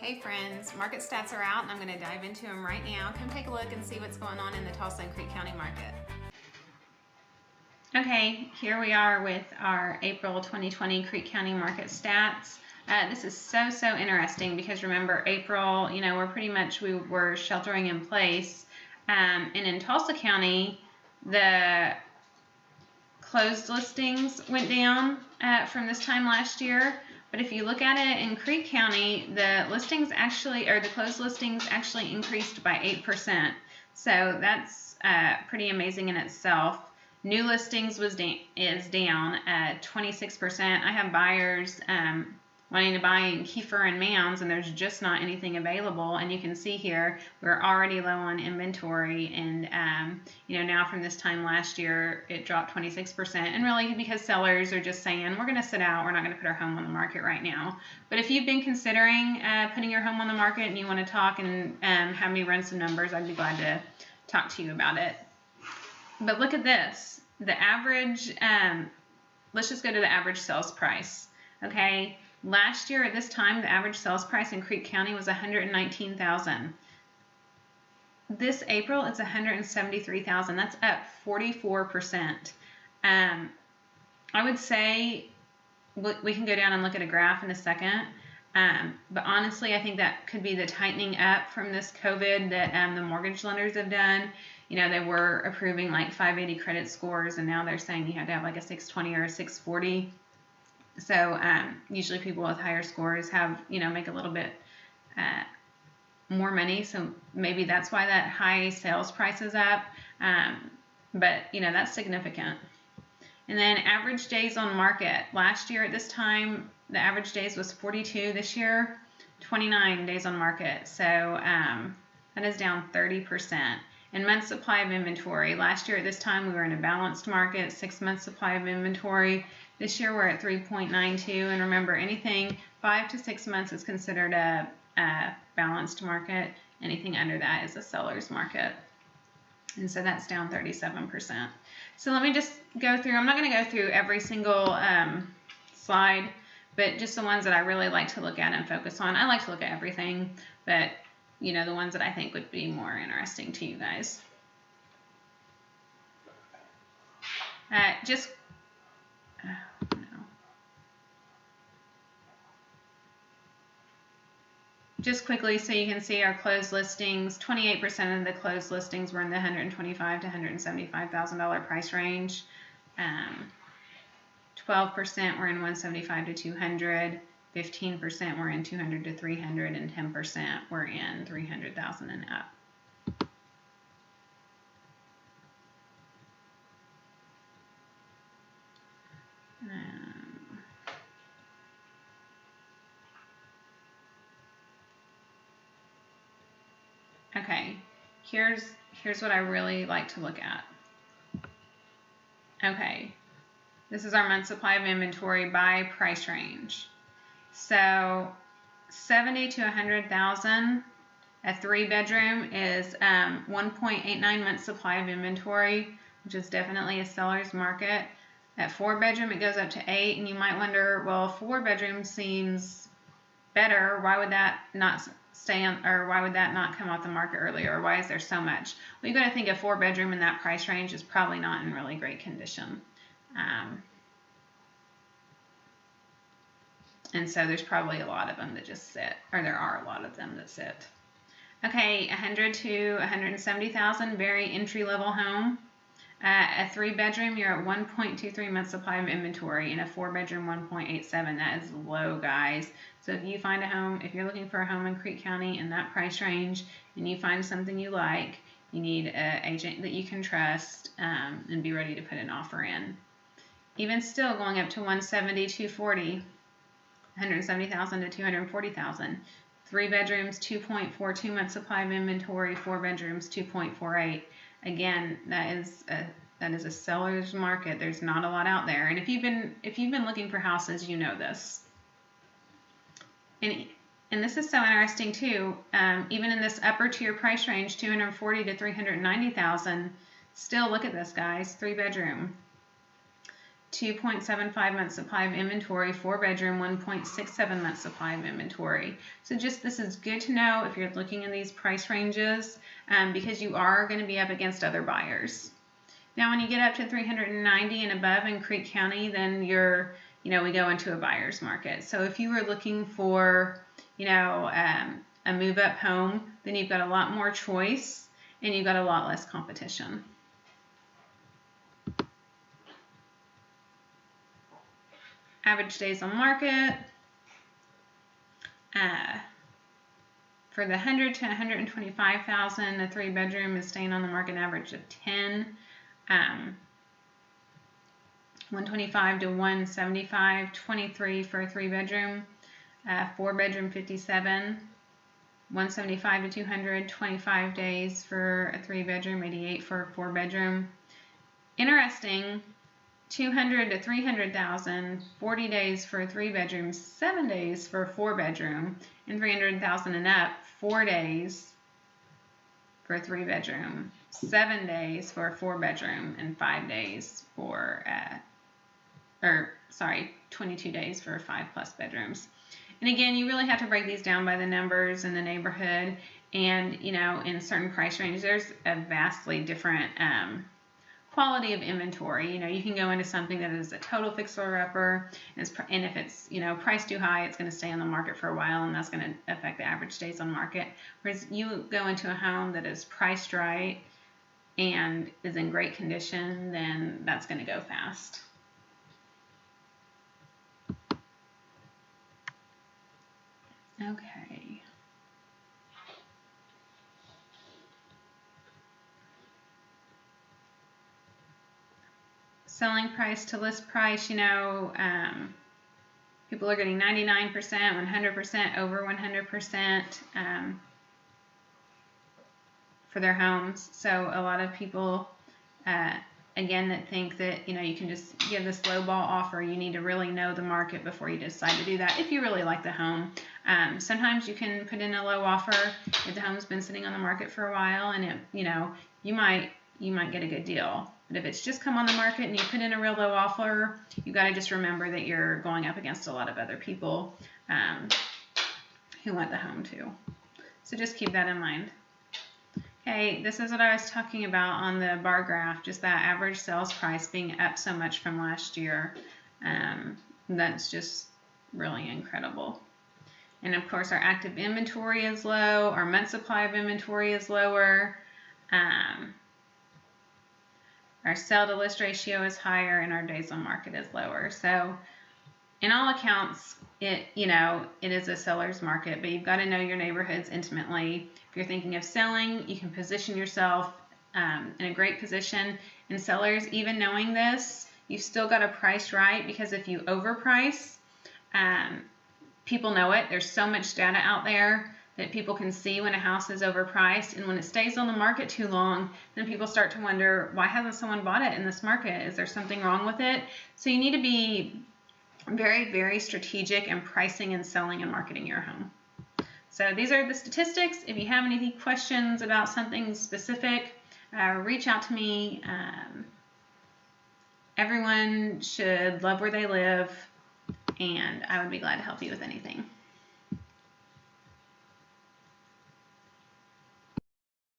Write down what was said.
Hey friends, market stats are out and I'm going to dive into them right now. Come take a look and see what's going on in the Tulsa and Creek County market. Okay, here we are with our April 2020 Creek County market stats. This is so interesting because remember April, we were sheltering in place, and in Tulsa County the closed listings went down from this time last year. But if you look at it in Creek County, the closed listings actually increased by 8%. So that's pretty amazing in itself. New listings is down 26%. I have buyers wanting to buy in Qifer and Mounds, and there's just not anything available. And you can see here we're already low on inventory, and now from this time last year it dropped 26%. And really because sellers are just saying we're going to sit out, we're not going to put our home on the market right now. But if you've been considering putting your home on the market and you want to talk and have me run some numbers, I'd be glad to talk to you about it. But look at this, the average, let's just go to the average sales price, okay? Last year at this time, the average sales price in Creek County was $119,000. This April, it's $173,000. That's up 44%. I would say, we can go down and look at a graph in a second, but honestly, I think that could be the tightening up from this COVID that the mortgage lenders have done. They were approving like 580 credit scores, and now they're saying you have to have like a 620 or a 640. So usually people with higher scores have, make a little bit more money. So maybe that's why that high sales price is up. But that's significant. And then average days on market. Last year at this time, the average days was 42. This year, 29 days on market. So that is down 30%. And months supply of inventory. Last year at this time, we were in a balanced market, 6 months supply of inventory. This year, we're at 3.92. And remember, anything 5 to 6 months is considered a balanced market. Anything under that is a seller's market. And so that's down 37%. So let me just go through. I'm not going to go through every single slide, but just the ones that I really like to look at and focus on. I like to look at everything, but the ones that I think would be more interesting to you guys. Just quickly, so you can see our closed listings, 28% of the closed listings were in the $125,000 to $175,000 price range. 12% were in $175,000 to $200,000. 15% were in $200,000 to $300,000, and 10% were in $300,000 and up. Okay, here's what I really like to look at. Okay, this is our month supply of inventory by price range. So 70 to 100,000, a 3-bedroom is 1.89 months supply of inventory, which is definitely a seller's market. At 4-bedroom, it goes up to 8, and you might wonder, well, 4-bedroom seems better. Why would that not stay on, or why would that not come off the market earlier, or why is there so much? Well, you've got to think a 4-bedroom in that price range is probably not in really great condition. And so there's probably a lot of them that just sit, or there are a lot of them that sit. Okay, 100 to 170,000, very entry-level home. A 3-bedroom, you're at 1.23 months supply of inventory, and a 4-bedroom, 1.87. That is low, guys. So if you find a home, if you're looking for a home in Creek County in that price range, and you find something you like, you need an agent that you can trust, and be ready to put an offer in. Even still, going up to 170, 240. 170,000 to 240,000. 3 bedrooms, 2.42 months supply of inventory. 4 bedrooms, 2.48. Again, that is a seller's market. There's not a lot out there. And if you've been looking for houses, you know this. And this is so interesting too. Even in this upper tier price range, 240 to 390,000. Still, look at this, guys. 3-bedroom. 2.75 months supply of inventory, 4-bedroom, 1.67 months supply of inventory. So just this is good to know if you're looking in these price ranges, because you are going to be up against other buyers. Now, when you get up to 390 and above in Creek County, then you're, we go into a buyer's market. So if you were looking for, a move-up home, then you've got a lot more choice and you've got a lot less competition. Average days on market. For the 100 to 125,000, the 3-bedroom is staying on the market an average of 10. 125 to 175, 23 for a 3-bedroom. 4-bedroom, 57. 175 to 200, 25 days for a 3-bedroom, 88 for a 4-bedroom. Interesting. 200 to 300,000, 40 days for a 3-bedroom, 7 days for a 4-bedroom, and 300,000 and up, 4 days for a 3-bedroom, 7 days for a 4-bedroom, and 5 days for 22 days for 5+ bedrooms. And again, you really have to break these down by the numbers in the neighborhood, and in certain price ranges, there's a vastly different quality of inventory. You can go into something that is a total fixer-upper, and if it's priced too high, it's going to stay on the market for a while, and that's going to affect the average days on market. Whereas you go into a home that is priced right and is in great condition, then that's going to go fast. Okay. Selling price to list price, people are getting 99%, 100%, over 100% for their homes. So a lot of people, again, that think that, you can just give this low ball offer. You need to really know the market before you decide to do that if you really like the home. Sometimes you can put in a low offer if the home's been sitting on the market for a while, and you might get a good deal. But if it's just come on the market and you put in a real low offer, you've got to just remember that you're going up against a lot of other people who want the home too. So just keep that in mind. Okay, this is what I was talking about on the bar graph, just that average sales price being up so much from last year. That's just really incredible. And of course, our active inventory is low, our month supply of inventory is lower. Our sell to list ratio is higher, and our days on market is lower. So in all accounts, it is a seller's market, but you've got to know your neighborhoods intimately. If you're thinking of selling, you can position yourself in a great position. And sellers, even knowing this, you've still got to price right, because if you overprice, people know it. There's so much data out there that people can see when a house is overpriced, and when it stays on the market too long, then people start to wonder, why hasn't someone bought it in this market? Is there something wrong with it? So you need to be very, very strategic in pricing and selling and marketing your home. So these are the statistics. If you have any questions about something specific, reach out to me. Everyone should love where they live, and I would be glad to help you with anything.